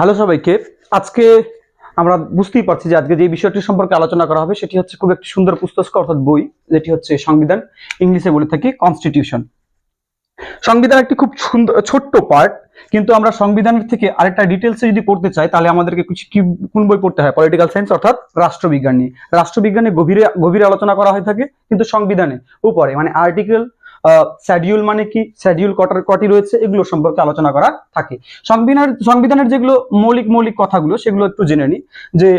Hello সবাইকে। আজকে আমরা বুঝতেই পারছি যে আজকে যে বিষয়টি সম্পর্কে আলোচনা করা হবে সেটি হচ্ছে খুব একটি সুন্দর পুস্তক অর্থাৎ বই, যেটি হচ্ছে সংবিধান, ইংলিশে বলে থাকি কনস্টিটিউশন। সংবিধান একটি খুব সুন্দর ছোট্ট পার্ট, কিন্তু আমরা সংবিধানের থেকে আরেকটা ডিটেলসে যদি পড়তে চাই তাহলে আমাদেরকে কোন বই পড়তে হয়? পলিটিক্যাল সায়েন্স অর্থাৎ রাষ্ট্রবিজ্ঞান নিয়ে। রাষ্ট্রবিজ্ঞানে গভীরে গভীরে আলোচনা করা হয়ে থাকে, কিন্তু সংবিধানে উপরে মানে আর্টিকেল, শিডিউল মানে কি, শিডিউল কটি রয়েছে, এগুলো সম্পর্কে আলোচনা করা থাকে। সংবিধানের যেগুলো মৌলিক মৌলিক কথাগুলো সেগুলো একটু জেনে নিই। যে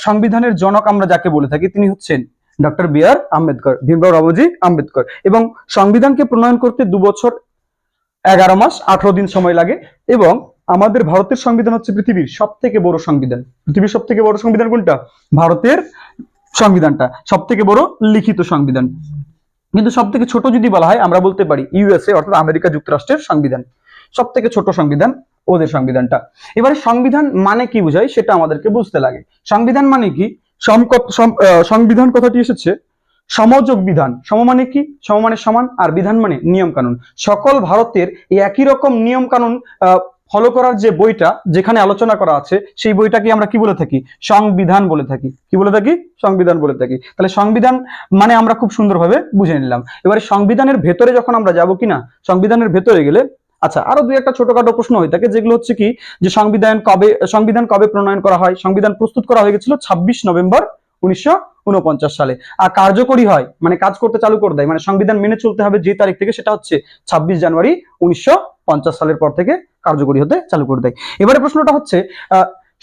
সংবিধানের জনক আমরা যাকে বলে থাকি তিনি হচ্ছেন ডক্টর বি আর আম্বেদকর, ভীমরাও রামজি আম্বেদকর। এবং সংবিধানকে প্রণয়ন করতে 2 বছর 11 মাস 18 দিন সময় লাগে। এবং আমাদের ভারতের সংবিধান হচ্ছে পৃথিবীর সব থেকে বড় সংবিধান। পৃথিবীর সব থেকে বড় সংবিধান কোনটা? ভারতের সংবিধানটা সব থেকে বড় লিখিত সংবিধান। কিন্তু সব থেকে ছোট যদি বলা হয় আমরা বলতে পারি ইউএসএ অর্থাৎ আমেরিকা যুক্তরাষ্ট্রের সংবিধান। সব থেকে ছোট সংবিধান ওদের সংবিধানটা। এবারে সংবিধান মানে কি বোঝায় সেটা আমাদেরকে বুঝতে লাগে। সংবিধান মানে কি? সংবিধান কথাটি এসেছে সমযোগ বিধান। সম মানে কি? সম মানে সমান, আর বিধান মানে নিয়ম কানুন। সকল ভারতের একই রকম নিয়ম কানুন ফলো করার যে বইটা যেখানে আলোচনা করা আছে সেই বইটাকে আমরা কি বলে থাকি? সংবিধান বলে থাকি। কি বলে থাকি? সংবিধান বলে থাকি। তাহলে সংবিধান মানে আমরা খুব সুন্দরভাবে বুঝে নিলাম। এবারে সংবিধানের ভেতরে যখন আমরা যাব কিনা, সংবিধানের ভেতরে গেলে আচ্ছা আরো দুই একটা ছোটখাটো প্রশ্ন হয়ে থাকে, যেগুলো হচ্ছে কি যে সংবিধান কবে প্রণয়ন করা হয়? সংবিধান প্রস্তুত করা হয়ে গেছিল 26 নভেম্বর 1949 সালে। আর কার্যকরী হয় মানে কাজ করতে চালু করে দেয়, মানে সংবিধান মেনে চলতে হবে যে তারিখ থেকে, সেটা হচ্ছে 26 জানুয়ারি 1950 সালের পর থেকে কার্যকরী হতে চালু করে দেয়। এবারে প্রশ্নটা হচ্ছে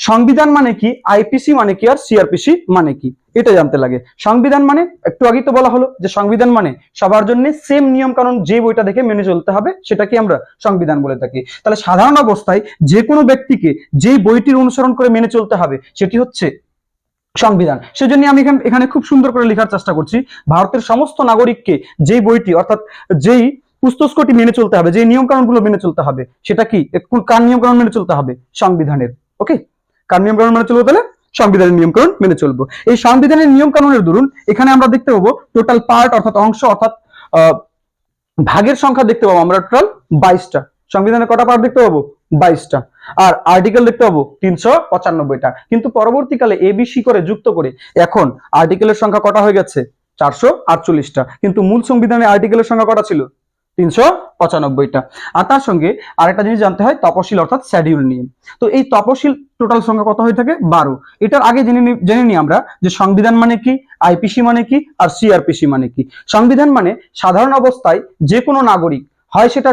সংবিধান মানে কি, আইপিসি মানে কি, আর সিআরপিসি মানে কি, এটা জানতে লাগে। সংবিধান মানে একটু আগেই তো বলা হলো যে সংবিধান মানে সবার জন্য সেম নিয়ম কানুন, যে বইটা দেখে মেনে চলতে হবে সেটাকে আমরা সংবিধান বলে থাকি। তাহলে সাধারণ অবস্থায় যে কোনো ব্যক্তিকে যেই বইটির অনুসরণ করে মেনে চলতে হবে সেটি হচ্ছে সংবিধান। সেজন্য আমি এখানে খুব সুন্দর করে লেখার চেষ্টা করছি, ভারতের সমস্ত নাগরিককে যেই বইটি অর্থাৎ যেই পুস্তকটি মেনে চলতে হবে, যে নিয়ম কানুনগুলো মেনে চলতে হবে, সেটা কি কার নিয়ম কানুন মেনে চলতে হবে? সংবিধানের। ওকে, কার নিয়ম কানুন মেনে চলবো? তাহলে সংবিধানের নিয়ম কানুন মেনে চলবো। এই সংবিধানের নিয়ম কানুনের দরুন এখানে আমরা দেখতে পাবো টোটাল পার্ট অর্থাৎ অংশ অর্থাৎ ভাগের সংখ্যা দেখতে পাবো আমরা টোটাল 22টা। সংবিধানের কটা পার্ট দেখতে পাবো? 22টা। আর আর্টিকেল দেখতে পাবো 395টা। কিন্তু পরবর্তীকালে এবিসি করে যুক্ত করে এখন আর্টিকেলের সংখ্যা কটা হয়ে গেছে? 448টা। কিন্তু মূল সংবিধানে আর্টিকেলের সংখ্যা কটা ছিল? 395টা। আর তার সঙ্গে আরেকটা জিনিস জানতে হয় তপশিল অর্থাৎ শিডিউল নিয়ে। তো এই তপশিল টোটাল সংখ্যা কত হয়ে থাকে? 12। এটার আগে জেনে নিই আমরা যে সংবিধান মানে কি, আইপিসি মানে কি, আর সিআরপিসি মানে কি। সংবিধান মানে সাধারণ অবস্থায় যে কোনো নাগরিক, হয় সেটা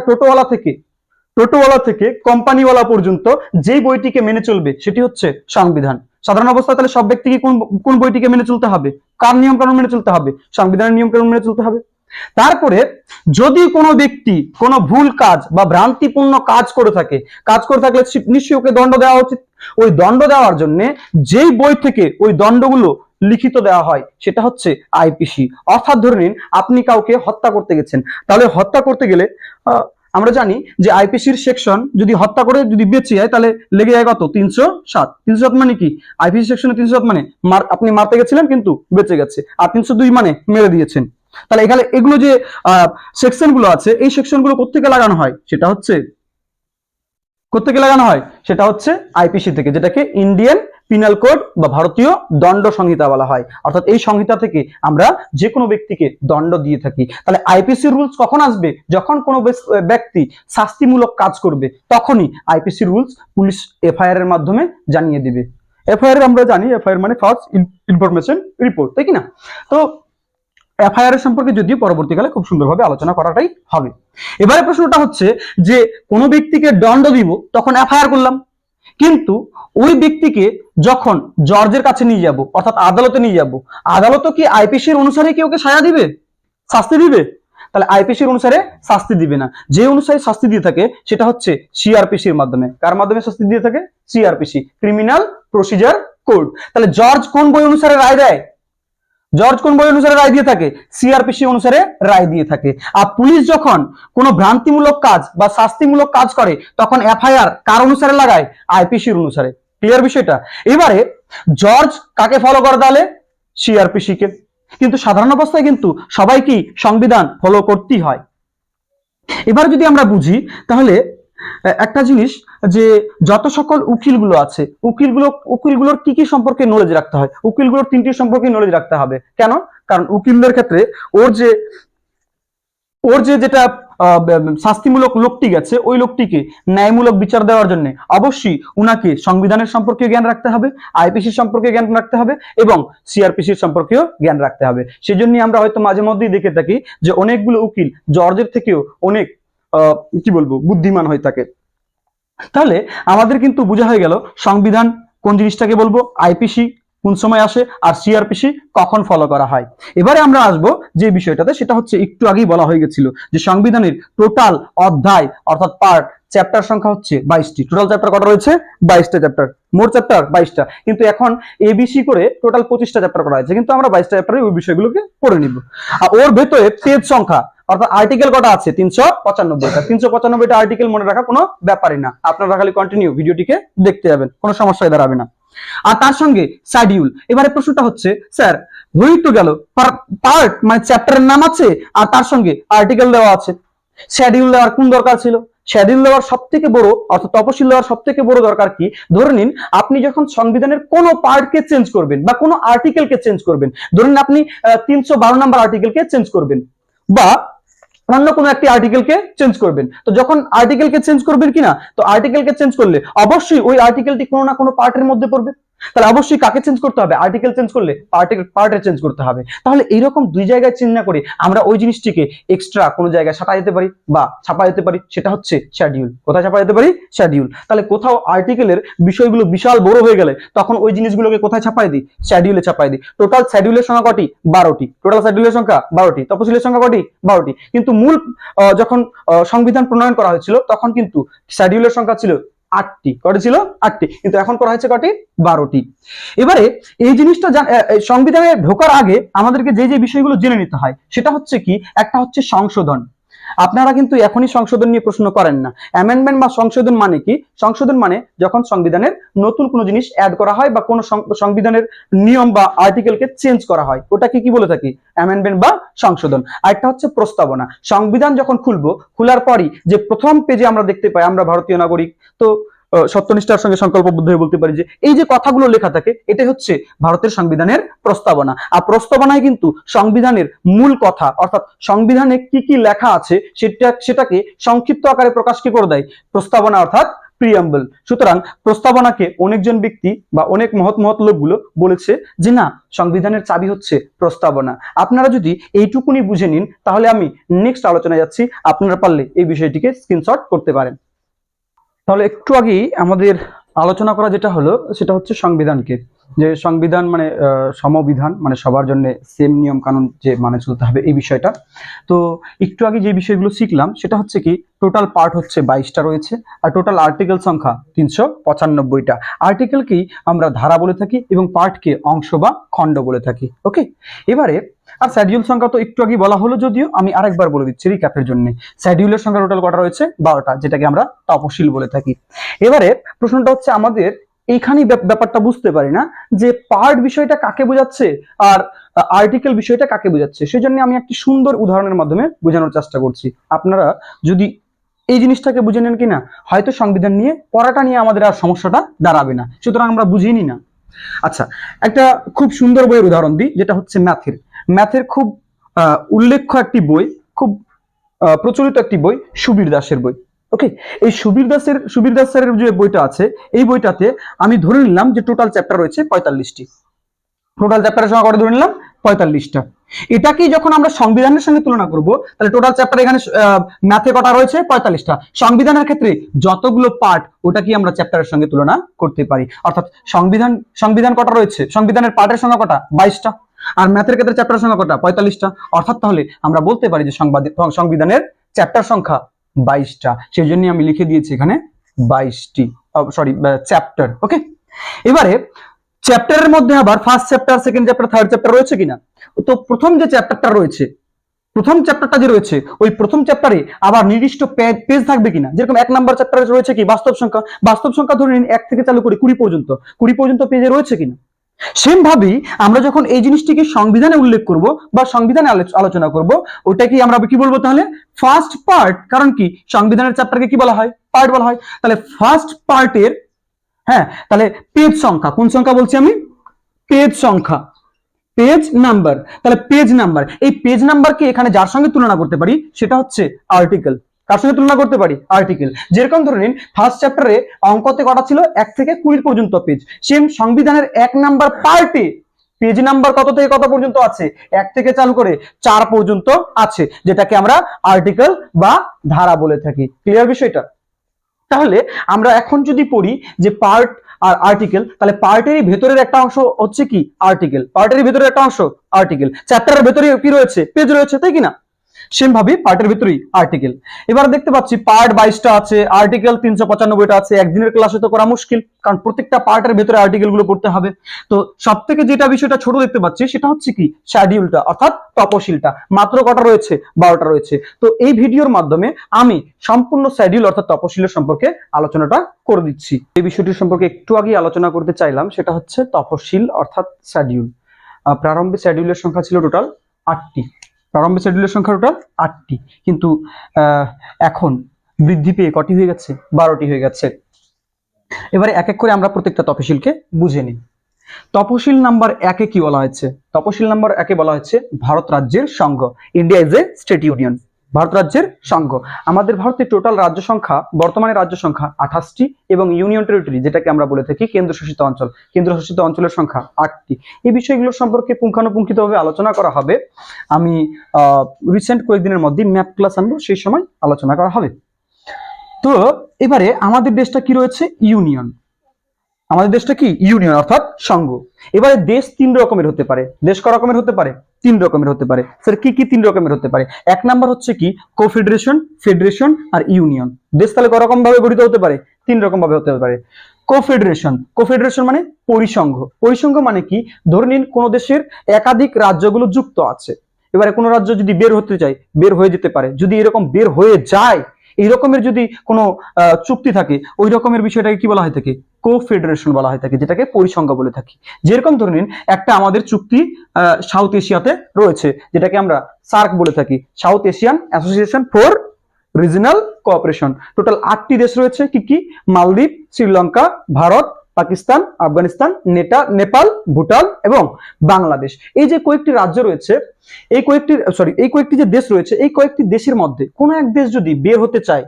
টোটোওয়ালা থেকে কোম্পানিওয়ালা পর্যন্ত যেই বইটিকে মেনে চলবে সেটি হচ্ছে সংবিধান। সাধারণ অবস্থায় তাহলে সব ব্যক্তিকে কোন বইটিকে মেনে চলতে হবে? কার নিয়ম কানুন মেনে চলতে হবে? সংবিধানের নিয়ম কানুন মেনে চলতে হবে। তারপরে যদি কোনো ব্যক্তি কোনো ভুল কাজ বা ভ্রান্তিপূর্ণ কাজ করে থাকলে নিশ্চয়ই ওকে দণ্ড দেওয়া উচিত। ওই দণ্ড দেওয়ার জন্য যেই বই থেকে ওই দণ্ডগুলো লিখিত দেওয়া হয় সেটা হচ্ছে আইপিসি। অর্থাৎ ধরে নিন আপনি কাউকে হত্যা করতে গেছেন, তাহলে হত্যা করতে গেলে আমরা জানি যে আইপিসির সেকশন যদি হত্যা করে যদি বেঁচে যায় তাহলে লেগে যায় কত? 307। 307 মানে কি? আইপিসি সেকশনে 307 মানে আপনি মারতে গেছিলেন কিন্তু বেঁচে গেছে। আর 302 মানে মেরে দিয়েছেন। তাহলে এখানে এগুলো যে সেকশন গুলো আছে এই সেকশন গুলো কোত্থেকে লাগানো হয়? সেটা হচ্ছে আইপিসি থেকে, যেটাকে ইন্ডিয়ান পিনাল কোড বা ভারতীয় দণ্ড সংহিতা বলা হয়। অর্থাৎ এই সংহিতা থেকে আমরা যে কোনো ব্যক্তিকে দণ্ড দিয়ে থাকি। তাহলে আইপিসি রুলস কখন আসবে? যখন কোনো ব্যক্তি শাস্তিমূলক কাজ করবে তখনই আইপিসি রুলস পুলিশ এফআইআর এর মাধ্যমে জানিয়ে দিবে। এফআইআর আমরা জানি, এফআইআর মানে ফার্স্ট ইনফরমেশন রিপোর্ট, তাই কি না? তো এফআইআর এর সম্পর্কে যদিও পরবর্তীকালে খুব সুন্দরভাবে আলোচনা করাটাই হবে। এবারে প্রশ্নটা হচ্ছে যে কোনো ব্যক্তিকে দণ্ড দিব তখন এফআইআর করলাম, কিন্তু ওই ব্যক্তিকে যখন জর্জের কাছে নিয়ে যাব অর্থাৎ আদালতে নিয়ে যাব, আদালত কি আইপিসির অনুসারে কি ওকে সাজা দিবে, শাস্তি দিবে? তাহলে আইপিসির অনুসারে শাস্তি দিবে না। যে অনুসারে শাস্তি দিয়ে থাকে সেটা হচ্ছে সিআরপিসির মাধ্যমে। কার মাধ্যমে শাস্তি দিয়ে থাকে? CrPC, criminal procedure code. তাহলে জর্জ কোন বই অনুসারে রায় দেয়? জর্জ কোন বই অনুসারে রায় দিয়ে থাকে? সিআরপিসি অনুসারে রায় দিয়ে থাকে। আর পুলিশ যখন কোনো ভ্রান্তিমূলক কাজ বা শাস্তিমূলক কাজ করে তখন এফআইআর কার অনুসারে লাগায়? আইপিসির অনুসারে। ক্লিয়ার বিষয়টা? এবারে জর্জ কাকে ফলো করে? তাহলে সিআরপিসি কে। কিন্তু সাধারণ অবস্থায় কিন্তু সবাই কি সংবিধান ফলো করতেই হয়। এবার যদি আমরা বুঝি তাহলে একটা জিনিস, যে যত সকল উকিলগুলো আছে, উকিলগুলোর কি কি সম্পর্কে নলেজ রাখতে হয়? উকিলগুলোর তিনটি সম্পর্কে নলেজ রাখতে হবে। কেন? কারণ উকিলদের ক্ষেত্রে ওর যে যেটা শাস্তিমূলক লোকটি গেছে, ওই লোকটিকে ন্যায়মূলক বিচার দেওয়ার জন্য অবশ্যই উনাকে সংবিধানের সম্পর্কে জ্ঞান রাখতে হবে, আইপিসি সম্পর্কে জ্ঞান রাখতে হবে এবং সিআরপিসির সম্পর্কেও জ্ঞান রাখতে হবে। সেজন্য আমরা হয়তো মাঝে মধ্যেই দেখে থাকি যে অনেকগুলো উকিল জর্জের থেকেও অনেক কি বলবো বুদ্ধিমান হয়ে থাকে। তাহলে আমাদের কিন্তু বোঝা হয়ে গেল সংবিধান কোন জিনিসটাকে বলবো, আইপিসি কোন সময় আসে, আর সিআরপিসি কখন ফলো করা হয়। এবারে আমরা আসবো যে বিষয়টাতে, সেটা হচ্ছে একটু আগেই বলা হয়ে গেছিল যে সংবিধানের টোটাল অধ্যায় অর্থাৎ পার্ট চ্যাপ্টার সংখ্যা হচ্ছে 22টি। টোটাল চ্যাপ্টার কটা রয়েছে? 22টা চ্যাপ্টার। মোট চ্যাপ্টার 22টা, কিন্তু এখন এবিসি করে টোটাল 25টা চ্যাপ্টার করা হয়েছে, কিন্তু আমরা 22টা চ্যাপ্টারে ওই বিষয়গুলোকে পড়ে নিব। আর ওর ভেতরে পেজ সংখ্যা অর্থাৎ আর্টিকেল কটা আছে? 395টা। 395টা আর্টিকেল মনে রাখা কোনো ব্যাপারই না, আপনারা খালি কন্টিনিউ ভিডিওটিকে দেখতে যাবেন, কোনো সমস্যায় দাঁড়াবে না। আর তার সঙ্গে শিডিউল। এবারে প্রশ্নটা হচ্ছে, স্যার হয়েই তো গেল, পার্ট মানে চ্যাপ্টারের নাম আছে আর তার সঙ্গে আর্টিকেল দেওয়া আছে, শিডিউল দেওয়ার কোন দরকার ছিল? শিডিউল দেওয়ার সব থেকে বড় অর্থাৎ তফসিল দেওয়ার সব থেকে বড় দরকার কি? ধরে নিন আপনি যখন সংবিধানের কোনো পার্টকে চেঞ্জ করবেন বা কোনো আর্টিকেলকে চেঞ্জ করবেন, ধরে নিন আপনি 312 নম্বর আর্টিকেলকে চেঞ্জ করবেন বা অন্য কোনো একটি আর্টিকেলকে চেঞ্জ করবেন, তো যখন আর্টিকেলকে চেঞ্জ করবেন কিনা, তো আর্টিকেলকে চেঞ্জ করলে অবশ্যই ওই আর্টিকেলটি কোনো না কোনো পার্টের মধ্যে পড়বে। তাহলে অবশ্যই কাকে চেঞ্জ করতে হবে? আর্টিকেল চেঞ্জ করলে পার্টে চেঞ্জ করতে হবে। তাহলে এইরকম দুই জায়গায় চেঞ্জ না করে আমরা ওই জিনিসটিকে এক্সট্রা কোনো জায়গায় ছাপা যেতে পারি বা ছাপা যেতে পারি, সেটা হচ্ছে শিডিউল। কোথায় ছাপা যেতে পারি? শিডিউল। তাহলে কোথাও আর্টিকেলের বিষয়গুলো বিশাল বড় হয়ে গেলে তখন ওই জিনিসগুলোকে কোথায় ছাপাই দিই? শিডিউলে ছাপাই দিই। টোটাল শিডিউলের সংখ্যা কটি? 12টি। টোটাল শিডিউলের সংখ্যা 12টি। তফসিলের সংখ্যা কটি? 12টি। কিন্তু মূল যখন সংবিধান প্রণয়ন করা হয়েছিল তখন কিন্তু শিডিউলের সংখ্যা ছিল 8টি। কটি ছিল? 8টি। কিন্তু এখন করা হয়েছে কটি? 12টি। এবারে এই জিনিসটা সংবিধানে ঢোকার আগে আমাদেরকে যে যে বিষয়গুলো জেনে নিতে হয় সেটা হচ্ছে কি, একটা হচ্ছে সংশোধন। আপনারা কিন্তু এখনই সংশোধন নিয়ে প্রশ্ন করেন না। অ্যামেন্ডমেন্ট বা সংশোধন মানে কি? সংশোধন মানে যখন সংবিধানের নতুন কোনো জিনিস অ্যাড করা হয় বা কোনো সংবিধানের নিয়ম বা আর্টিকেলকে চেঞ্জ করা হয়, ওটাকে কি বলে থাকি? অ্যামেন্ডমেন্ট বা সংশোধন। আরেকটা হচ্ছে প্রস্তাবনা। সংবিধান যখন খুলবো, খোলার পরই যে প্রথম পেজে আমরা দেখতে পাই আমরা ভারতীয় নাগরিক, তো সত্যনিষ্ঠার সঙ্গে সংকল্পবদ্ধ হয়ে বলতে পারি যে এই যে কথাগুলো লেখা থাকে এটাই হচ্ছে ভারতের সংবিধানের প্রস্তাবনা। আর প্রস্তাবনায় কিন্তু সংবিধানের মূল কথা অর্থাৎ সংবিধানে কি কি লেখা আছে সেটাকে সংক্ষিপ্ত আকারে প্রকাশ কি করে দেয়? প্রস্তাবনা অর্থাৎ প্রিয়াম্বল। সুতরাং প্রস্তাবনাকে অনেকজন ব্যক্তি বা অনেক মহৎ মহৎ লোকগুলো বলেছে যে না, সংবিধানের চাবি হচ্ছে প্রস্তাবনা। আপনারা যদি এইটুকুনি বুঝে নিন তাহলে আমি নেক্সট আলোচনায় যাচ্ছি, আপনারা পারলে এই বিষয়টিকে স্ক্রিনশট করতে পারেন। তাহলে একটু আগেই আমাদের আলোচনা করা যেটা হলো সেটা হচ্ছে সংবিধানকে, যে সংবিধান মানে সমবিধান, মানে সবার জন্য সেম নিয়ম কানুন যে মানে চলতে হবে এই বিষয়টা। তো একটু আগে যে বিষয়গুলো শিখলাম সেটা হচ্ছে কি, টোটাল পার্ট হচ্ছে 22টা রয়েছে আর টোটাল আর্টিকেল সংখ্যা 395টা। আর্টিকেলকেই আমরা ধারা বলে থাকি এবং পার্টকে অংশ বা খণ্ড বলে থাকি। ওকে, এবারে আর শিডিউল সংখ্যা তো একটু আগে বলা হলো, যদিও আমি আরেকবার বলে দিচ্ছি রিক্যাপের জন্য। শিডিউলের সংখ্যা টোটাল কটা রয়েছে? 12টা, যেটাকে আমরা তফসিল বলে থাকি। এবারে প্রশ্নটা হচ্ছে আমাদের এইখানেই ব্যাপারটা বুঝতে পারি না যে পার্ট বিষয়টা কাকে বোঝাচ্ছে আর আর্টিকেল বিষয়টা কাকে বোঝাচ্ছে। সেই জন্য আমি একটি সুন্দর উদাহরণের মাধ্যমে বোঝানোর চেষ্টা করছি। আপনারা যদি এই জিনিসটাকে বুঝে নেন কিনা, হয়তো সংবিধান নিয়ে পড়াটা নিয়ে আমাদের আর সমস্যাটা দাঁড়াবে না। সুতরাং আমরা বুঝিয়ে নি না। আচ্ছা, একটা খুব সুন্দর বইয়ের উদাহরণ দিই, যেটা হচ্ছে ম্যাথের খুব উল্লেখ্য একটি বই, খুব প্রচলিত একটি বই, সুবীর দাসের বই। ওকে, এই সুবীর দাসের যে বইটা আছে, এই বইটাতে আমি ধরে নিলাম যে টোটাল চ্যাপ্টার রয়েছে 45টি। টোটাল চ্যাপ্টারের সংখ্যা কত ধরে নিলাম? 45টা। এটাকেই যখন আমরা সংবিধানের সঙ্গে তুলনা করব, তাহলে টোটাল চ্যাপ্টার এখানে ম্যাথে কটা রয়েছে? 45টা। সংবিধানের ক্ষেত্রে যতগুলো পার্ট ওটা কি আমরা চ্যাপ্টারের সঙ্গে তুলনা করতে পারি। অর্থাৎ সংবিধান কটা রয়েছে? সংবিধানের পার্টের সংখ্যা কটা? 22টা। আর ম্যাথের ক্ষেত্রে চ্যাপ্টারের সংখ্যা কটা? 45টা। অর্থাৎ তাহলে আমরা বলতে পারি যে সংবিধানের চ্যাপ্টার সংখ্যা 22টা। সেই জন্য আমি লিখে দিয়েছি এখানে 22টি, সরি চ্যাপ্টার। ওকে, এবারে চ্যাপ্টারের মধ্যে আবার first chapter, second chapter, third chapter রয়েছে কিনা। তো প্রথম যে চ্যাপ্টারটা রয়েছে, প্রথম চ্যাপ্টারটা যে রয়েছে, ওই প্রথম চ্যাপ্টারে আবার নির্দিষ্ট পেজ থাকবে কিনা। যেরকম 1 নম্বর চ্যাপ্টারে রয়েছে কি বাস্তব সংখ্যা ধরে নিন 1 থেকে চালু করে 20 পর্যন্ত পেজে রয়েছে কিনা। সেম ভাবেই আমরা যখন এই জিনিসটিকে সংবিধানে উল্লেখ করব বা সংবিধানে আলোচনা করব, ওটাকে আমরা কি বলবো তাহলে? First part. কারণ কি সংবিধানের চ্যাপ্টারকে কি বলা হয়? পার্ট বলা হয়। তাহলে ফার্স্ট পার্টের, হ্যাঁ, তাহলে পেজ সংখ্যা, কোন সংখ্যা বলছি আমি? পেজ সংখ্যা, পেজ নাম্বার। তাহলে পেজ নাম্বার, এই পেজ নাম্বারকে এখানে যার সঙ্গে তুলনা করতে পারি সেটা হচ্ছে আর্টিকেল। কার সঙ্গে তুলনা করতে পারি? আর্টিকেল। যেরকম ধরে নিন ফার্স্ট চ্যাপ্টারে অঙ্কতে কটা ছিল? 1 থেকে 20 পর্যন্ত পেজ। সেম সংবিধানের 1 নাম্বার পার্টে পেজ নাম্বার কত থেকে কত পর্যন্ত আছে? 1 থেকে চালু করে 4 পর্যন্ত আছে, যেটাকে আমরা আর্টিকেল বা ধারা বলে থাকি। ক্লিয়ার বিষয়টা? তাহলে আমরা এখন যদি পড়ি যে পার্ট আর আর্টিকেল, তাহলে পার্টেরই ভেতরের একটা অংশ হচ্ছে কি? আর্টিকেল। পার্টেরই ভেতরের একটা অংশ আর্টিকেল। চ্যাপ্টারের ভেতরে কি রয়েছে? পেজ রয়েছে, তাই কি না? সেম ভাবে পার্টের ভিতরেই আর্টিকেল। এবার দেখতে পাচ্ছি পার্ট 22টা আছে, আর্টিকেল 395টা আছে। একদিনের ক্লাসে তো করা মুশকিল, কারণ প্রত্যেকটা পার্টের ভিতরে আর্টিকেল গুলো পড়তে হবে। তো সব থেকে যেটা বিষয়টা ছোট দেখতে পাচ্ছি সেটা হচ্ছে কি? শিডিউলটা, অর্থাৎ তপশিলটা। মাত্র কটা রয়েছে? 12টা রয়েছে। তো এই ভিডিওর মাধ্যমে আমি সম্পূর্ণ শিডিউল অর্থাৎ তপশিলের সম্পর্কে আলোচনাটা করে দিচ্ছি। এই বিষয়টির সম্পর্কে একটু আগে আলোচনা করতে চাইলাম, সেটা হচ্ছে তপশিল অর্থাৎ শিডিউল। প্রারম্ভে শিডিউলের সংখ্যা ছিল টোটাল 8টি। প্রারম্ভে শিডিউলের সংখ্যা টোটাল 8টি, কিন্তু এখন বৃদ্ধি পেয়ে কটি হয়ে গেছে? 12টি হয়ে গেছে। এবারে এক এক করে আমরা প্রত্যেকটা তপশিলকে বুঝে নিই। তপশিল নাম্বার 1-এ কি বলা হয়েছে? তপশিল নাম্বার 1-এ বলা হয়েছে ভারত রাজ্যের সংঘ। India is a state union. Bharat রাজ্যের সংঘ। আমাদের ভারতের টোটাল রাজ্য সংখ্যা, বর্তমানে রাজ্য সংখ্যা 28টি এবং ইউনিয়ন টেরিটরি, যেটাকে আমরা বলে থাকি কেন্দ্রশাসিত অঞ্চল, কেন্দ্রশাসিত অঞ্চলের সংখ্যা 8টি। এই বিষয়গুলো সম্পর্কে পুঙ্খানুপুঙ্খিতভাবে আলোচনা করা হবে। আমি রিসেন্ট কয়েকদিনের মধ্যে ম্যাপ ক্লাস আনবো, সেই সময় আলোচনা করা হবে। তো এবারে আমাদের দেশটা কি রয়েছে? ইউনিয়ন। আমাদের দেশটা কি? ইউনিয়ন অর্থাৎ সংঘ। এবারে দেশ 3 রকমের হতে পারে। দেশ ক রকমের হতে পারে? 3 রকমের হতে পারে। স্যার কি কি 3 রকমের হতে পারে? 1 নাম্বার হচ্ছে কি? কোফেডারেশন, ফেডারেশন আর ইউনিয়ন। দেশ তাহলে ক রকম ভাবে গঠিত হতে পারে? 3 রকম ভাবে হতে পারে। কোফেডারেশন, কোফেডারেশন মানে পরিসংঘ। পরিসংঘ মানে কি? ধরে নিন কোন দেশের একাধিক রাজ্যগুলো যুক্ত আছে। এবারে কোন রাজ্য যদি বের হতে চায়, বের হয়ে যেতে পারে। যদি এরকম বের হয়ে যায়, এই রকমের যদি কোনো চুক্তি থাকে, ওই রকমের বিষয়টাকে কি বলা হয় থাকে? কোফেডারেশন বলা হয় থাকে, যেটাকে পরিসংঘ বলে থাকি। যেরকম ধরে নিন একটা আমাদের চুক্তি সাউথ এশিয়াতে রয়েছে, যেটাকে আমরা সার্ক বলে থাকি, south Asian association for regional cooperation. Total 8টি দেশ রয়েছে। কি কি? মালদ্বীপ, শ্রীলঙ্কা, ভারত, পাকিস্তান, আফগানিস্তান, নেপাল, ভুটান এবং বাংলাদেশ। এই যে কয়েকটি রাজ্য রয়েছে, এই কয়েকটি যে দেশ রয়েছে, এই কয়েকটি দেশের মধ্যে কোনো এক দেশ যদি বের হতে চায়,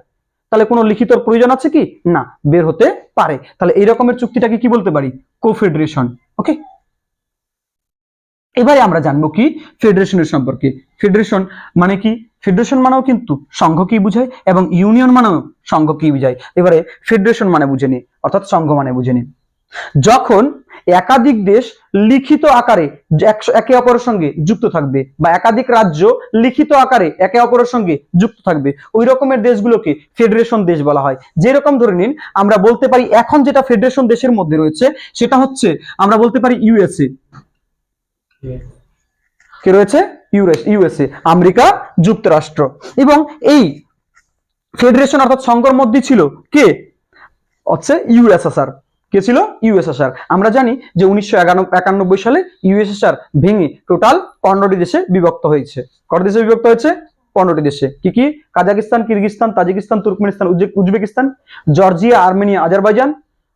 তাহলে কোনো লিখিত প্রয়োজন আছে কি? না, বের হতে পারে। তাহলে এই রকমের চুক্তিটাকে কি বলতে পারি? কোফেডারেশন। ওকে, এবারে আমরা জানবো কি ফেডারেশনের সম্পর্কে। ফেডারেশন মানে কি? ফেডারেশন মানেও কিন্তু সংঘ কি বুঝায় এবং ইউনিয়ন মানেও সংঘ কি বুঝায়। এবারে ফেডারেশন মানে বুঝে নি, অর্থাৎ সংঘ মানে বুঝে নি। যখন একাধিক দেশ লিখিত আকারে একে অপরের সঙ্গে যুক্ত থাকবে, বা একাধিক রাজ্য লিখিত আকারে একে অপরের সঙ্গে যুক্ত থাকবে, ওই রকমের দেশগুলোকে ফেডারেশন দেশ বলা হয়। যেরকম ধরে নিন আমরা বলতে পারি এখন যেটা ফেডারেশন দেশের মধ্যে রয়েছে সেটা হচ্ছে আমরা বলতে পারি ইউএসএ। কি রয়েছে? ইউএসএ, আমেরিকা যুক্তরাষ্ট্র। এবং এই ফেডারেশন অর্থাৎ সংঘের মধ্যে ছিল কে? হচ্ছে ইউএসএসআর। কে ছিল? ইউএসএসআর। আমরা জানি যে 1991 সালে ইউএসএসআর ভেঙে টোটাল 15টি দেশে বিভক্ত হয়েছে। কত দেশে বিভক্ত হয়েছে? 15টি দেশে। কি কি? Kazakhstan, Kyrgyzstan, Tajikistan, Turkmenistan, Uzbekistan, Georgia, Armenia, Azerbaijan,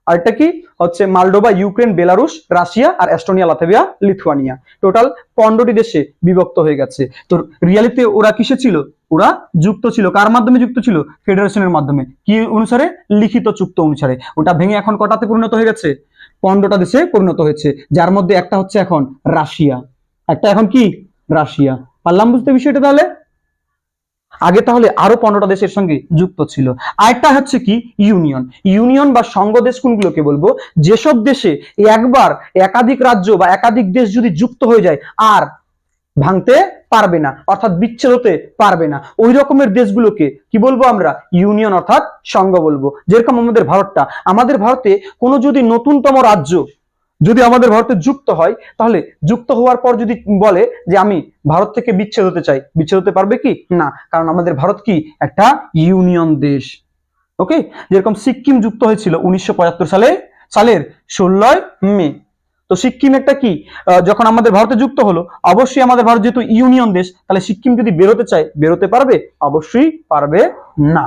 আরেকটা কি হচ্ছে মালডোভা, ইউক্রেন, বেলারুশ, রাশিয়া আর এস্টোনিয়া, লাতভিয়া, লিথুয়ানিয়া। টোটাল 15টি দেশে বিভক্ত হয়ে গেছে। তো রিয়ালিতে ওরা কিসে ছিল? ওরা যুক্ত ছিল। কার মাধ্যমে যুক্ত ছিল? ফেডারেশনের মাধ্যমে। কি অনুসারে? লিখিত চুক্তি অনুসারে। ওটা ভেঙে এখন কটাতে পরিণত হয়ে গেছে? 15টা দেশে পরিণত হয়েছে, যার মধ্যে একটা হচ্ছে এখন রাশিয়া। একটা এখন কি? রাশিয়া। পারলাম বুঝতে বিষয়টা? তাহলে আগে তাহলে আরো 15টা দেশের সঙ্গে যুক্ত ছিল। আরেকটা হচ্ছে কি? ইউনিয়ন। ইউনিয়ন বা সংঘ দেশ কোনগুলোকে বলবো? যেসব দেশে একবার একাধিক রাজ্য বা একাধিক দেশ যদি যুক্ত হয়ে যায় আর ভাঙতে পারবে না, অর্থাৎ বিচ্ছেদ হতে পারবে না, ওই রকমের দেশগুলোকে কি বলবো আমরা? ইউনিয়ন অর্থাৎ সংঘ বলবো। যেরকম আমাদের ভারতটা, আমাদের ভারতে কোনো যদি নতুনতম রাজ্য যদি আমাদের ভারতে যুক্ত হয়, তাহলে যুক্ত হওয়ার পর যদি বলে যে আমি ভারত থেকে বিচ্ছেদ হতে চাই, বিচ্ছেদ হতে পারবে কি? না, কারণ আমাদের ভারত কি? একটা ইউনিয়ন দেশ। ওকে, যেরকম সিকিম যুক্ত হয়েছিল 1975 সালের 16 মে। তো সিক্কিম একটা কি যখন আমাদের ভারতে যুক্ত হলো, অবশ্যই আমাদের ভারত যেহেতু ইউনিয়ন দেশ, তাহলে সিক্কিম যদি বেরোতে চায় বেরোতে পারবে? অবশ্যই পারবে না।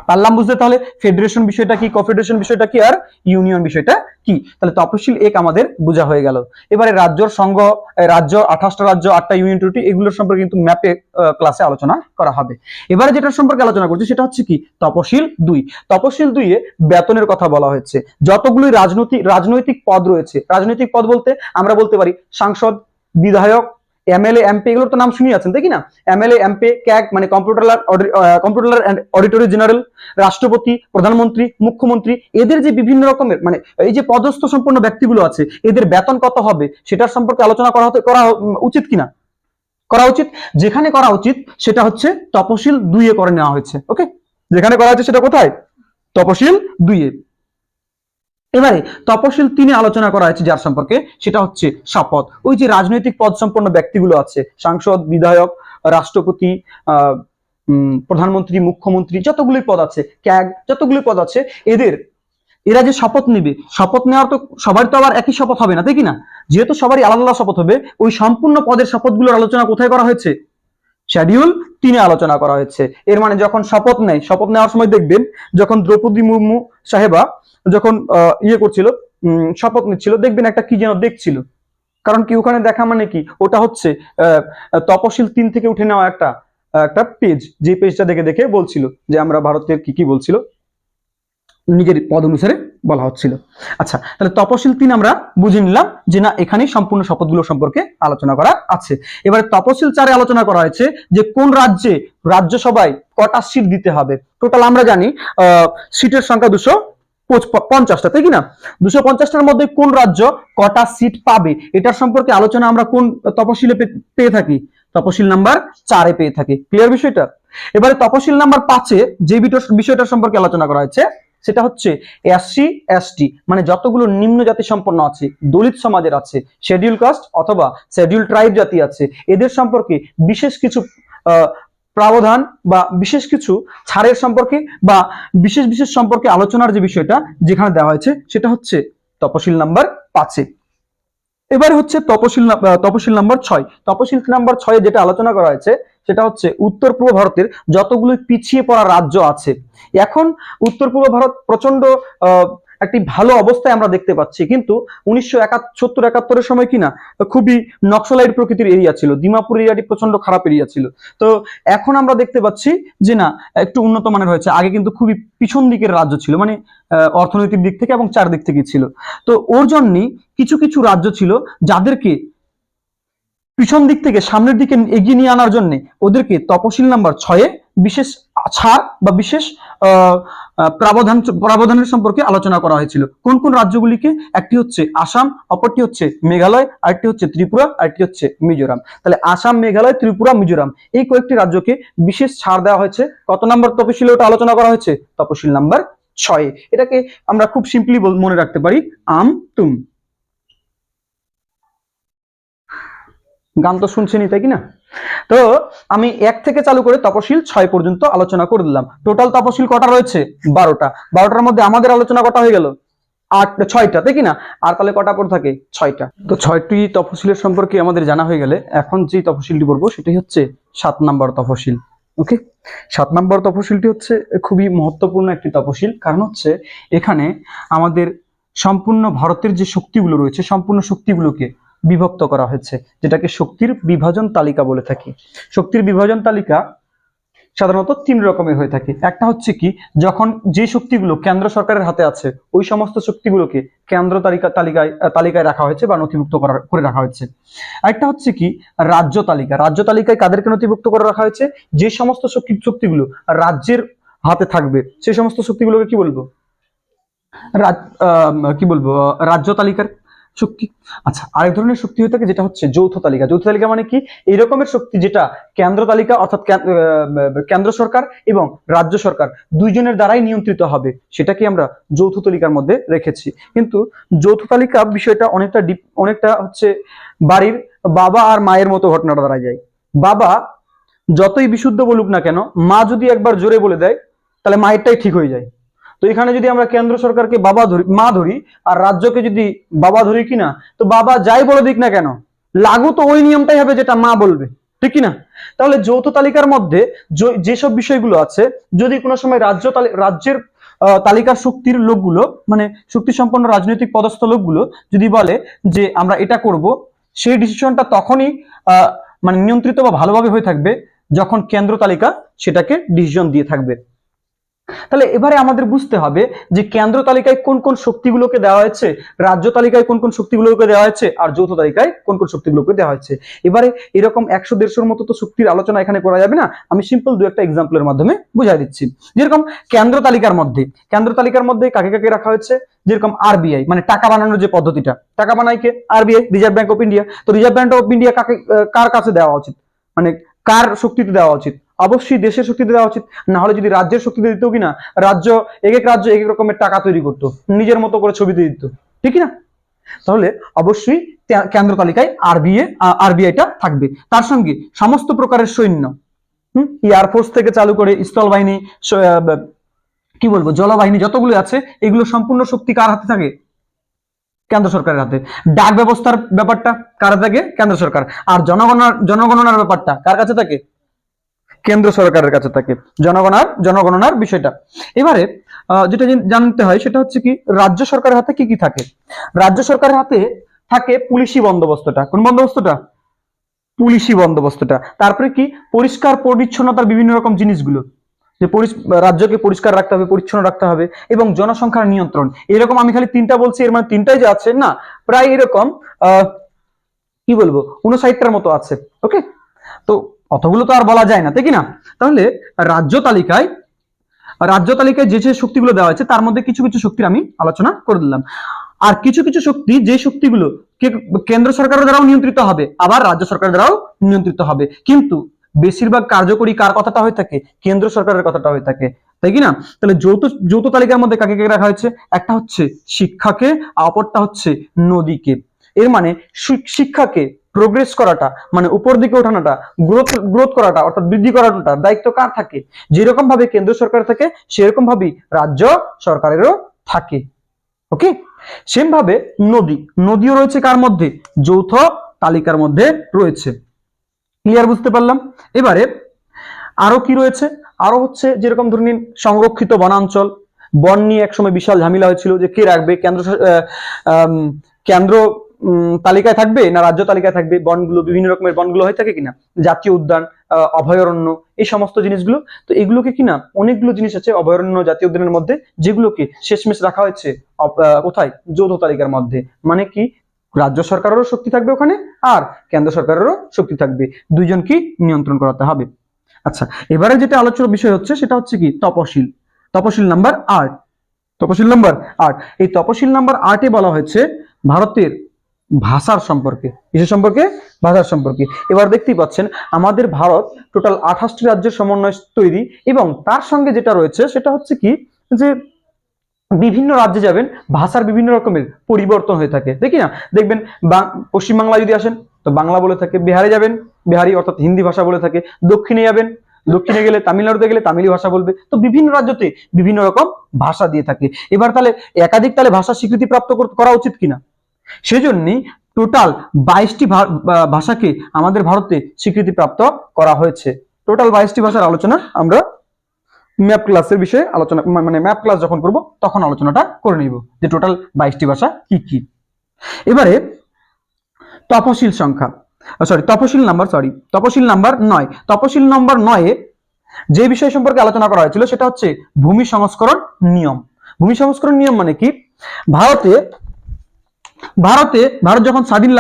পারলাম বুঝতে? তাহলে ফেডারেশন বিষয়টা কি, কনফেডারেশন বিষয়টা কি, আর ইউনিয়ন বিষয়টা কি। তাহলে তপশিল এক আমাদের বোঝা হয়ে গেল। এবারে রাজ্যর সংঘ, রাজ্য 28টা রাজ্য, 8টা ইউনিয়ন টেরিটরি, এগুলোর সম্পর্কে কিন্তু ম্যাপে ক্লাসে আলোচনা করা হবে। এবারে যেটা সম্পর্কে আলোচনা করছি সেটা হচ্ছে কি তপশিল 2। তপশিল 2 এ বেতনের কথা বলা হয়েছে। যতগুলি রাজনৈতিক পদ রয়েছে, রাজনৈতিক পদ বলতে আমরা বলতে পারি সাংসদ, বিধায়ক, এমএলএ, এমপি, এগুলোর তো নাম শুনিয়ে আছেন তাই কি না? এমএলএ, এমপি, ক্যাগ মানে কম্পিউটার এন্ড অডিটরি জেনারেল, রাষ্ট্রপতি, প্রধানমন্ত্রী, মুখ্যমন্ত্রী, এদের যে বিভিন্ন রকমের মানে এই যে পদস্থ সম্পন্ন ব্যক্তিগুলো আছে, এদের বেতন কত হবে সেটার সম্পর্কে আলোচনা করা উচিত কিনা? করা উচিত। যেখানে করা উচিত সেটা হচ্ছে তপশিল 2 এ করে নেওয়া হয়েছে। ওকে, যেখানে করা হয়েছে সেটা কোথায়? তপশিল 2 এ। এবারে তপশিল 3 এ আলোচনা করা হয়েছে যার সম্পর্কে, সেটা হচ্ছে শপথ। ওই যে রাজনৈতিক পদ সম্পন্ন ব্যক্তিগুলো আছে, সাংসদ, বিধায়ক, রাষ্ট্রপতি, প্রধানমন্ত্রী, মুখ্যমন্ত্রী, যতগুলি পদ আছে, ক্যাগ, যতগুলি পদ আছে, এরা যে শপথ নিবে, শপথ নেওয়ার তো সবার তো আবার একই শপথ হবে না তাই কি না? যেহেতু সবারই আলাদা আলাদা শপথ হবে, ওই সম্পূর্ণ পদের শপথগুলোর আলোচনা কোথায় করা হয়েছে? শিডিউল 3 এ আলোচনা করা হয়েছে। এর মানে যখন শপথ নেয়, শপথ নেওয়ার সময় দেখবেন যখন দ্রৌপদী মুর্মু সাহেবা যখন করছিল, শপথ নিচ্ছিল, দেখবেন একটা কি যেন দেখছিল। কারণ কি ওখানে দেখা মানে কি, ওটা হচ্ছে তপশিল 3 থেকে উঠে নেওয়া একটা পেজ, যে পেজটা দেখে দেখে বলছিল যে আমরা ভারতের কি কি বলছিল, নিজের পদ অনুসারে বলা হচ্ছিল। আচ্ছা, তাহলে তপশিল 3 আমরা বুঝে নিলাম যে না, এখানে সম্পূর্ণ শপথগুলো সম্পর্কে আলোচনা করা আছে। এবারে তপশিল 4 এ আলোচনা করা হয়েছে যে কোন রাজ্যে রাজ্যসভায় কটা সিট দিতে হবে। টোটাল আমরা জানি সিটের সংখ্যা 250টা তাই কি না? 250টার মধ্যে কোন রাজ্য কটা সিট পাবে এটার সম্পর্কে আলোচনা আমরা কোন তপশিলে পেয়ে থাকি? তপশিল নাম্বার 4 এ পেয়ে থাকি। ক্লিয়ার বিষয়টা? এবারে তপশিল নাম্বার 5 এ যে বিষয়টা সম্পর্কে আলোচনা করা হয়েছে সেটা হচ্ছে এসসি এসটি, মানে যতগুলো নিম্ন জাতি সম্পন্ন আছে, দলিত সমাজের আছে, শিডিউল কাস্ট অথবা শিডিউল ট্রাইব জাতি আছে, এদের সম্পর্কে বিশেষ কিছু প্রাবধান বা বিশেষ কিছু ছাড়ের সম্পর্কে বা বিশেষ বিশেষ সম্পর্কে আলোচনার যে বিষয়টা যেখানে দেওয়া হয়েছে সেটা হচ্ছে তপশিল নাম্বার 5 এ। এবারে হচ্ছে তপশিল নাম্বার 6। তপশিল নাম্বার 6 এ যেটা আলোচনা করা হয়েছে সেটা হচ্ছে উত্তর পূর্ব ভারতের যতগুলো পিছিয়ে পড়া রাজ্য আছে। এখন উত্তর পূর্ব ভারত প্রচন্ড একটি ভালো অবস্থায় আমরা দেখতে পাচ্ছি, কিন্তু 1971-71 সময় কিনা খুবই নক্সালাইট প্রকৃতির এরিয়া ছিল, দিমাপুর এরিয়াটি প্রচন্ড খারাপ এরিয়া ছিল। তো এখন আমরা দেখতে পাচ্ছি যে না, একটু উন্নত মানের হয়েছে। আগে কিন্তু খুবই পিছন দিকের রাজ্য ছিল, মানে অর্থনৈতিক দিক থেকে এবং চারদিক থেকে ছিল। তো ওর জন্যই কিছু কিছু রাজ্য ছিল যাদেরকে পিছন দিক থেকে সামনের দিকে এগিয়ে নিয়ে আনার জন্য ওদেরকে তপশিল নাম্বার 6 এ বিশেষ ছাড় বা বিশেষ প্রাবধানের সম্পর্কে আলোচনা করা হয়েছিল। কোন কোন রাজ্যগুলিকে? একটি হচ্ছে আসাম, অপরটি হচ্ছে মেঘালয়, আরেকটি হচ্ছে ত্রিপুরা, আরেকটি হচ্ছে মিজোরাম। তাহলে আসাম, মেঘালয়, ত্রিপুরা, মিজোরাম এই কয়েকটি রাজ্যকে বিশেষ ছাড় দেওয়া হয়েছে। কত নম্বর তপশিলে ওটা আলোচনা করা হয়েছে? তপশিল নাম্বার 6। এটাকে আমরা খুব সিম্পলি মনে রাখতে পারি আম তুম। গান তো শুনছেনি তাই কি না? তো আমি 1 থেকে চালু করে তপশিল 6 পর্যন্ত আলোচনা করে দিলাম। টোটাল তপশিল কটা রয়েছে? 12টা। 12টার মধ্যে আমাদের আলোচনা কটা হয়ে গেল? 6টা তাই কি না? আর তাহলে কটা পড়ে থাকে? 6টা। তো 6টি তপশিলের সম্পর্কে আমাদের জানা হয়ে গেলে এখন যে তপশিলটি পড়বো সেটাই হচ্ছে 7 নম্বর তপশিল। ওকে, 7 নম্বর তপশিলটি হচ্ছে খুবই মহত্বপূর্ণ একটি তপশিল। কারণ হচ্ছে এখানে আমাদের সম্পূর্ণ ভারতের যে শক্তিগুলো রয়েছে, সম্পূর্ণ শক্তিগুলোকে বিভক্ত করা হয়েছে, যেটাকে শক্তির বিভাজন তালিকা বলে থাকি। শক্তির বিভাজন তালিকা সাধারণত 3 রকমের হয়ে থাকে। একটা হচ্ছে কি, যখন যে শক্তিগুলো কেন্দ্র সরকারের হাতে আছে ওই সমস্ত শক্তিগুলোকে কেন্দ্র তালিকায় রাখা হয়েছে বা নথিভুক্ত করে রাখা হয়েছে। আরেকটা হচ্ছে কি, রাজ্য তালিকা। রাজ্য তালিকায় কাদেরকে নথিভুক্ত করে রাখা হয়েছে? যে সমস্ত শক্তিগুলো রাজ্যের হাতে থাকবে সেই সমস্ত শক্তিগুলোকে কি বলবো? রাজ্য তালিকার শক্তি। আচ্ছা, আরেক ধরনের শক্তি হয়ে থাকে যেটা হচ্ছে যৌথ তালিকা। যৌথ তালিকা মানে কি? এই রকমের শক্তি যেটা কেন্দ্র তালিকা অর্থাৎ কেন্দ্র সরকার এবং রাজ্য সরকার দুইজনের দ্বারাই নিয়ন্ত্রিত হবে, সেটাকে আমরা যৌথ তালিকার মধ্যে রেখেছি। কিন্তু যৌথ তালিকা বিষয়টা অনেকটা হচ্ছে বাড়ির বাবা আর মায়ের মতো ঘটনাটা দাঁড়ায় যায়। বাবা যতই বিশুদ্ধ বলুক না কেন, মা যদি একবার জোরে বলে দেয় তাহলে মায়েরটাই ঠিক হয়ে যায়। তো এখানে যদি আমরা কেন্দ্র সরকারকে বাবা ধরি, মা ধরি, আর রাজ্যকে যদি বাবা ধরি কিনা, তো বাবা যাই বলে দিক না কেন, লাগু তো ওই নিয়মটাই হবে যেটা মা বলবে, ঠিক কিনা? তাহলে যৌথ তালিকার মধ্যে যেসব বিষয়গুলো আছে, যদি কোনো সময় রাজ্যের তালিকার শক্তির লোকগুলো, মানে শক্তি সম্পন্ন রাজনৈতিক পদস্থ লোকগুলো যদি বলে যে আমরা এটা করব, সেই ডিসিশনটা তখনই মানে নিয়ন্ত্রিত বা ভালোভাবে হয়ে থাকবে যখন কেন্দ্র তালিকা সেটাকে ডিসিশন দিয়ে থাকবে। তাহলে এবারে আমাদের বুঝতে হবে যে কেন্দ্র তালিকায় কোন কোন শক্তিগুলোকে দেওয়া হয়েছে, রাজ্য তালিকায় কোন কোন শক্তিগুলোকে দেওয়া হয়েছে, আর যৌথ তালিকায় কোন কোন শক্তিগুলোকে দেওয়া হয়েছে। এবারে এরকম 100-150-র মতো তো শক্তির আলোচনা এখানে করা যাবে না, আমি সিম্পল দু একটা এক্সাম্পলের মাধ্যমে বুঝাই দিচ্ছি। যেরকম কেন্দ্র তালিকার মধ্যে কাকে কাকে রাখা হয়েছে, যেরকম আরবিআই, মানে টাকা বানানোর যে পদ্ধতিটা, টাকা বানায় কে? RBI, reserve bank of India. তো রিজার্ভ ব্যাংক অফ ইন্ডিয়া কার কাছে দেওয়া উচিত, মানে কার শক্তিতে দেওয়া উচিত? অবশ্যই দেশের শক্তিতে দেওয়া উচিত, না হলে যদি রাজ্যের শক্তিতে দিত কিনা, রাজ্য এক এক রকমের টাকা তৈরি করতো, নিজের মতো করে ছবি দিয়ে দিত, ঠিক না? তাহলে অবশ্যই কেন্দ্র তালিকায় আরবিআইটা থাকবে। তার সঙ্গে সমস্ত প্রকারের সৈন্য, এয়ারফোর্স থেকে চালু করে স্থল বাহিনী, কি বলবো, জলবাহিনী, যতগুলো আছে এগুলো সম্পূর্ণ শক্তি কার হাতে থাকে? কেন্দ্র সরকারের হাতে। ডাক ব্যবস্থার ব্যাপারটা কার থাকে? কেন্দ্র সরকার। আর জনগণনার ব্যাপারটা কার কাছে থাকে? কেন্দ্র সরকারের কাছে থাকে জনগণনার বিষয়টা। এবারে যেটা জানতে হয় সেটা হচ্ছে কি, রাজ্য সরকারের হাতে কি কি থাকে? রাজ্য সরকারের হাতে থাকে পুলিশি বন্দোবস্তটা। কোন বন্দোবস্তটা? পুলিশি বন্দোবস্তটা। তারপরে কি, পরিষ্কার পরিচ্ছন্নতার বিভিন্ন রকম জিনিসগুলো, যে রাজ্যকে পরিষ্কার রাখতে হবে, পরিচ্ছন্ন রাখতে হবে, এবং জনসংখ্যার নিয়ন্ত্রণ। এরকম আমি খালি তিনটা বলছি, এর মানে তিনটাই যে আছে না, প্রায় এরকম কি বলবো 59টার মতো আছে। ওকে, তো অতগুলো তো আর বলা যায় না, তাই কি না? তাহলে রাজ্য তালিকায় যে যে শক্তিগুলো দেওয়া হয়েছে তার মধ্যে কিছু কিছু শক্তির আমি আলোচনা করে দিলাম। আর কিছু কিছু শক্তি, যে শক্তিগুলো কেন্দ্র সরকারের দ্বারাও নিয়ন্ত্রিত হবে, আবার রাজ্য সরকারের দ্বারাও নিয়ন্ত্রিত হবে, কিন্তু বেশিরভাগ কার্যকরী কার কথাটা হয়ে থাকে? কেন্দ্র সরকারের কথাটা হয়ে থাকে, তাই কি না? তাহলে যৌথ তালিকার মধ্যে কাকে কাকে রাখা হয়েছে? একটা হচ্ছে শিক্ষাকে, আর অপরটা হচ্ছে নদীকে। এর মানে শিক্ষাকে প্রোগ্রেস করাটা, মানে উপর দিকে ওঠানোটা, গ্রোথ করাটা, অর্থাৎ বৃদ্ধি করাটা দায়িত্ব কার থাকে? যেরকম ভাবে কেন্দ্র সরকার থাকে সেরকম ভাবেই রাজ্য সরকারেরও থাকে। ওকে, সেম ভাবে নদীও রয়েছে কার মধ্যে? যৌথ তালিকার মধ্যে রয়েছে। ক্লিয়ার, বুঝতে পারলাম? এবারে আরো কি রয়েছে? আরো হচ্ছে যেরকম ধরে নিন সংরক্ষিত বনাঞ্চল, বন নিয়ে একসময় বিশাল ঝামেলা হয়েছিল যে কে রাখবে, কেন্দ্র তালিকায় থাকবে না রাজ্য তালিকায় থাকবে বনগুলো, বিভিন্ন রকমের বনগুলো হয়ে থাকে কিনা, জাতীয় উদ্যান, অভয়ারণ্য, এই সমস্ত জিনিসগুলো। তো এগুলোকে কিনা অনেকগুলো জিনিস আছে অভয়ারণ্য, জাতীয় উদ্যানের মধ্যে, যেগুলোকে শেষমেশ রাখা হয়েছে কোথায়? যৌথ তালিকার মধ্যে। মানে কি, রাজ্য সরকারেরও শক্তি থাকবে ওখানে, আর কেন্দ্র সরকারেরও শক্তি থাকবে, দুইজনকেই নিয়ন্ত্রণ করাতে হবে। আচ্ছা, এবারে যেটা আলোচনার বিষয় হচ্ছে সেটা হচ্ছে কি, তপশিল নাম্বার 8। এই তপশিল নাম্বার 8-এ বলা হয়েছে ভারতের ভাষার সম্পর্কে। কিসের সম্পর্কে? ভাষার সম্পর্কে। এবার দেখতেই পাচ্ছেন আমাদের ভারত টোটাল 28টি রাজ্যের সমন্বয় তৈরি, এবং তার সঙ্গে যেটা রয়েছে সেটা হচ্ছে কি, যে বিভিন্ন রাজ্যে যাবেন ভাষার বিভিন্ন রকমের পরিবর্তন হয়ে থাকে, দেখি না? দেখবেন পশ্চিমবাংলায় যদি আসেন তো বাংলা বলে থাকে, বিহারে যাবেন বিহারি অর্থাৎ হিন্দি ভাষা বলে থাকে, দক্ষিণে গেলে তামিলনাড়ুতে গেলে তামিলি ভাষা বলবে। তো বিভিন্ন রাজ্যতে বিভিন্ন রকম ভাষা দিয়ে থাকে। এবার তাহলে একাধিক ভাষা স্বীকৃতি প্রাপ্ত করা উচিত কিনা, সেজন্যই টোটাল 22টি ভাষাকে আমাদের ভারতে স্বীকৃতি প্রাপ্ত করা হয়েছে। টোটাল 22টি ভাষার আলোচনা আমরা ম্যাপ ক্লাসের বিষয়ে আলোচনা, মানে ম্যাপ ক্লাস যখন করব তখন আলোচনাটা করে নিব যে টোটাল 22টি ভাষা কি কি। এবারে তপশিল নাম্বার 9। তপশিল নাম্বার 9-এ যে বিষয় সম্পর্কে আলোচনা করা হয়েছিল সেটা হচ্ছে ভূমি সংস্করণ নিয়ম। ভূমি সংস্করণ নিয়ম মানে কি, ভারত যখন স্বাধীন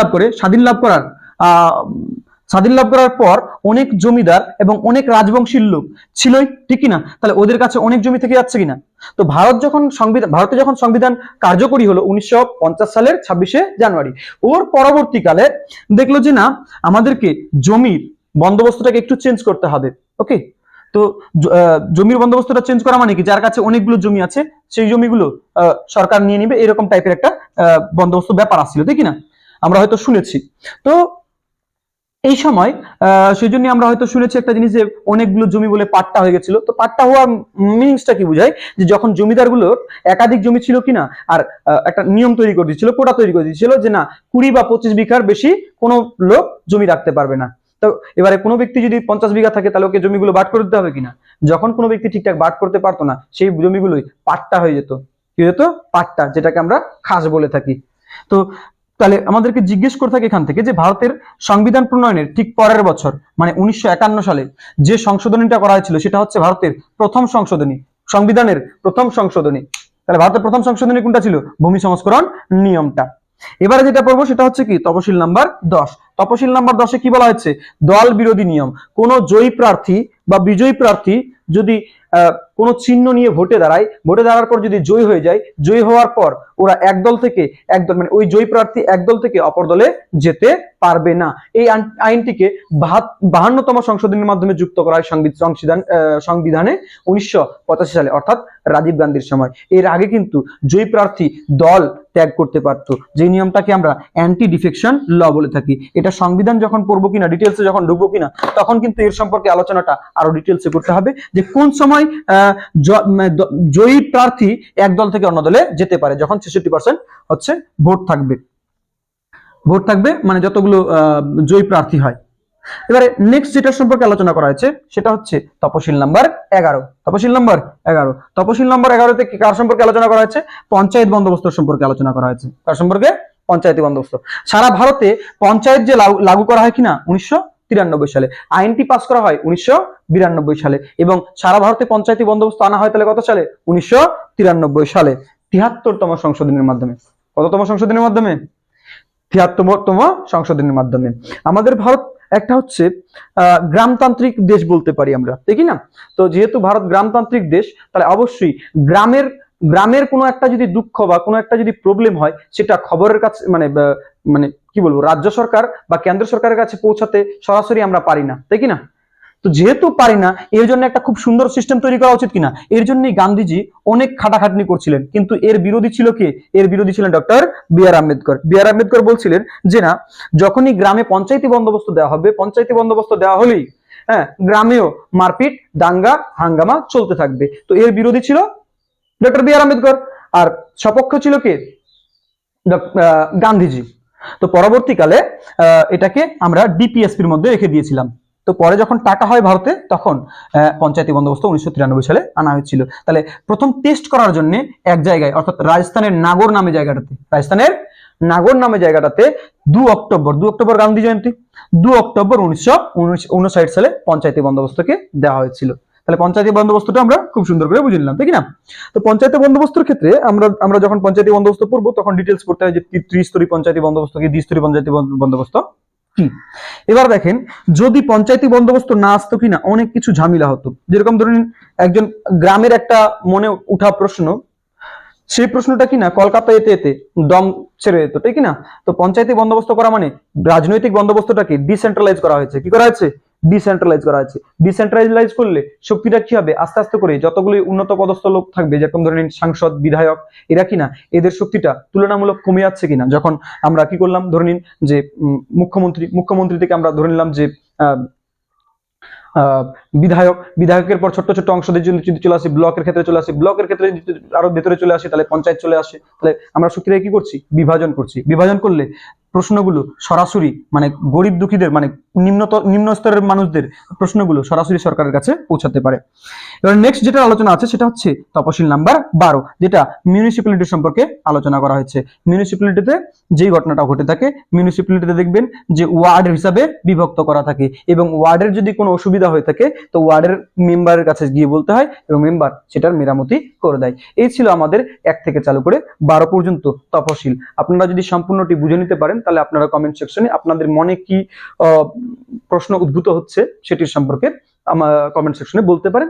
লাভ করার পর অনেক জমিদার এবং অনেক রাজবংশীর লোক ছিলই, ঠিক কিনা? তাহলে ওদের কাছে অনেক জমি থেকে যাচ্ছে কিনা। তো ভারতে যখন সংবিধান কার্যকরী হলো 1950 সালের 26শে জানুয়ারি, ওর পরবর্তীকালে দেখলো যে না, আমাদেরকে জমির বন্দোবস্তটাকে একটু চেঞ্জ করতে হবে। ওকে, তো জমির বন্দোবস্তটা চেঞ্জ করা মানে কি, যার কাছে অনেকগুলো জমি আছে সেই জমিগুলো সরকার নিয়ে নিবে, এরকম টাইপের একটা বন্দোবস্ত ব্যাপার আসছিল, ঠিক না? আমরা হয়তো শুনেছি। তো এই সময় সেই জন্য আমরা হয়তো শুনেছি একটা জিনিস যে অনেকগুলো জমি বলে পাট্টা হয়ে গেছিল। তো পাট্টা হওয়ার মিনিংসটা কি বোঝায়, যে যখন জমিদারগুলোর একাধিক জমি ছিল কিনা, আর একটা নিয়ম তৈরি করে দিয়েছিল, কোটা তৈরি করে দিয়েছিল যে না 20 বা 25 বিঘার বেশি কোনো লোক জমি রাখতে পারবে না। তো এবারে কোনো ব্যক্তি যদি 50 বিঘা থাকে তাহলে ওকে জমিগুলো বাট করে দিতে হবে কিনা। যখন কোনো ব্যক্তি ঠিকঠাক বাট করতে পারতো না সেই জমিগুলোই পাট্টা হয়ে যেত। কি হতো? পাট্টা, যেটাকে আমরা খাস বলে থাকি। তো তাহলে আমাদেরকে জিজ্ঞেস করে থাকে এখান থেকে যে ভারতের সংবিধান প্রণয়নের ঠিক পরের বছর মানে 1951 সালে যে সংশোধনীটা করা হয়েছিল সেটা হচ্ছে ভারতের প্রথম সংশোধনী, সংবিধানের প্রথম সংশোধনী। তাহলে ভারতের প্রথম সংশোধনী কোনটা ছিল? ভূমি সংস্করণ নিয়মটা। এবারে যেটা পড়বো সেটা হচ্ছে কি তপশিল নাম্বার 10। তপশিল নাম্বার 10-এ কি বলা হচ্ছে? দল বিরোধী নিয়ম। কোন জয়ী প্রার্থী বা বিজয়ী প্রার্থী যদি কোনো চিহ্ন নিয়ে ভোটে দাঁড়ায়, ভোটে দাঁড়ার পর যদি জয়ী হয়ে যায়, জয়ী হওয়ার পর ওরা একদল থেকে একদল মানে ওই জয়ী প্রার্থী একদল থেকে অপর দলে যেতে পারবে না। এই আইনটিকে 52তম সংশোধনীর মাধ্যমে যুক্ত করা হয় সংবিধানে 1985 সালে, অর্থাৎ রাজীব গান্ধীর সময়। এর আগে কিন্তু জয়ী প্রার্থী দল ত্যাগ করতে পারতো, যে নিয়মটাকে আমরা অ্যান্টি ডিফেকশন ল বলে থাকি। এটা সংবিধান যখন পড়বো কিনা, ডিটেলসে যখন ঢুকবো কিনা, তখন কিন্তু এর সম্পর্কে আলোচনাটা আরো ডিটেলসে করতে হবে যে কোন সময় জয়ী প্রার্থী এক দল থেকে অন্য দলে যেতে পারে, যখন 66% হচ্ছে ভোট থাকবে মানে যতগুলো জয়ী প্রার্থী হয়। এবারে নেক্সট যেটা সম্পর্কে আলোচনা করা হয়েছে সেটা হচ্ছে তপশিল নাম্বার 11। তপশিল নাম্বার 11, তপশিল নাম্বার 11-তে কার সম্পর্কে আলোচনা করা হয়েছে? পঞ্চায়েত বন্দোবস্ত সম্পর্কে আলোচনা করা হয়েছে। কার সম্পর্কে? পঞ্চায়েতি বন্দোবস্ত। সারা ভারতে পঞ্চায়েত যে লাগু করা হয় কিনা 1993 সালে, আইনটি পাস করা হয় 1992 সালে, এবং সারা ভারতে পঞ্চায়েতি বন্দোবস্ত আনা হয় তাহলে কত সালে? 1993 সালে 73তম সংশোধনীর মাধ্যমে। কততম সংশোধনীর মাধ্যমে? 73তম সংশোধনীর মাধ্যমে। আমাদের ভারত একটা হচ্ছে গ্রামতান্ত্রিক দেশ বলতে পারি আমরা, দেখি না? তো যেহেতু ভারত গ্রামতান্ত্রিক দেশ, তাহলে অবশ্যই গ্রামের কোনো একটা যদি দুঃখ বা কোনো একটা যদি প্রবলেম হয়, সেটা খবরের কাছে মানে মানে কি বলবো, রাজ্য সরকার বা কেন্দ্র সরকারের কাছে পৌঁছাতে সরাসরি আমরা পারি না, তাই কি না? তো যেহেতু পারি না, এর জন্য একটা খুব সুন্দর সিস্টেম তৈরি করা উচিত কিনা। এর জন্যই গান্ধীজি অনেক খাটাখাটনি করছিলেন, কিন্তু এর বিরোধী ছিল কে? এর বিরোধী ছিলেন doctor B.R.. Ambedkar. B.R.. Ambedkar বলছিলেন যে না, যখনই গ্রামে পঞ্চায়েতি বন্দোবস্ত দেওয়া হবে, পঞ্চায়েতি বন্দোবস্ত দেওয়া হলেই গ্রামেও মারপিট দাঙ্গা হাঙ্গামা চলতে থাকবে। তো এর বিরোধী ছিল ডক্টর বি.আর. আম্বেদকর, আর সপক্ষ ছিল কে? গান্ধীজি। তো পরবর্তীকালে এটাকে আমরা ডিপিএসপির মধ্যে রেখে দিয়েছিলাম। তো পরে যখন টাকা হয় ভারতে, তখন পঞ্চায়েতি বন্দোবস্ত 1993 সালে আনা হয়েছিল। তাহলে প্রথম টেস্ট করার জন্য এক জায়গায়, অর্থাৎ রাজস্থানের নাগর নামে জায়গাটাতে 2 অক্টোবর গান্ধী জয়ন্তী, 2 অক্টোবর 1959 সালে পঞ্চায়েতি বন্দোবস্তকে দেওয়া হয়েছিল। তাহলে পঞ্চায়েতি বন্দোবস্তটা আমরা খুব সুন্দর করে বুঝে নিলাম, তাই না? তো পঞ্চায়েতি বন্দোবস্তের ক্ষেত্রে আমরা যখন পঞ্চায়েতি বন্দোবস্ত পড়বো তখন ডিটেলস পড়তে হয় যে ত্রিস্তরীয় পঞ্চায়েতি বন্দোবস্ত কি, দ্বিস্তরীয় পঞ্চায়েতি বন্দোবস্ত কি। এবার দেখেন, যদি পঞ্চায়েতি বন্দোবস্ত না আসতো কিনা অনেক কিছু ঝামেলা হতো। যেরকম ধরুন একজন গ্রামের একটা মনে উঠা প্রশ্ন, সেই প্রশ্নটা কিনা কলকাতা এতে দম ছেড়ে যেত, তাই কিনা? তো পঞ্চায়েতি বন্দোবস্ত করা মানে রাজনৈতিক বন্দোবস্তটাকে ডিসেন্ট্রালাইজ করা হয়েছে। কি করা হয়েছে? ডিসেন্ট্রালাইজ করা হয়েছে। ডিসেন্ট্রালাইজ করলে শক্তিটা কি হবে? আস্তে আস্তে করে যতগুলি উন্নত পদস্থ লোক থাকবে, যেরকম ধরেন সাংসদ, বিধায়ক, এরা কিনা এদের শক্তিটা তুলনামূলক কমে যাচ্ছে কিনা। যখন আমরা কি করলাম, ধরে নিন যে মুখ্যমন্ত্রী থেকে আমরা ধরে নিলাম যে বিধায়কের পর ছোট্ট ছোট্ট অংশদের যদি চলে আসি, ব্লকের ক্ষেত্রে চলে আসি, ব্লকের ক্ষেত্রে আরো ভেতরে চলে আসি, তাহলে পঞ্চায়েত চলে আসে। তাহলে আমরা শক্তিটাকে কি করছি? বিভাজন করলে প্রশ্নগুলো সরাসরি মানে গরিব দুঃখীদের মানে নিম্ন স্তরের মানুষদের প্রশ্নগুলো সরাসরি সরকারের কাছে পৌঁছাতে পারে। এবার নেক্সট যেটা আলোচনা আছে সেটা হচ্ছে তপশিল নাম্বার 12, যেটা মিউনিসিপ্যালিটি সম্পর্কে আলোচনা করা হয়েছে। মিউনিসিপ্যালিটিতে যেই ঘটনাটা ঘটে থাকে, মিউনিসিপ্যালিটিতে দেখবেন যে ওয়ার্ড হিসাবে বিভক্ত করা থাকে, এবং ওয়ার্ডের যদি কোনো অসুবিধা হয়ে থাকে তো ওয়ার্ডের মেম্বারের কাছে গিয়ে বলতে হয় এবং মেম্বার সেটার মেরামতি করে দেয়। এই ছিল আমাদের 1 থেকে চালু করে 12 পর্যন্ত তপশিল। আপনারা যদি সম্পূর্ণটি বুঝে নিতে পারেন তাহলে আপনারা কমেন্ট সেকশনে আপনাদের মনে কি প্রশ্ন উদ্ভূত হচ্ছে সেটির সম্পর্কে কমেন্ট সেকশনে বলতে পারেন।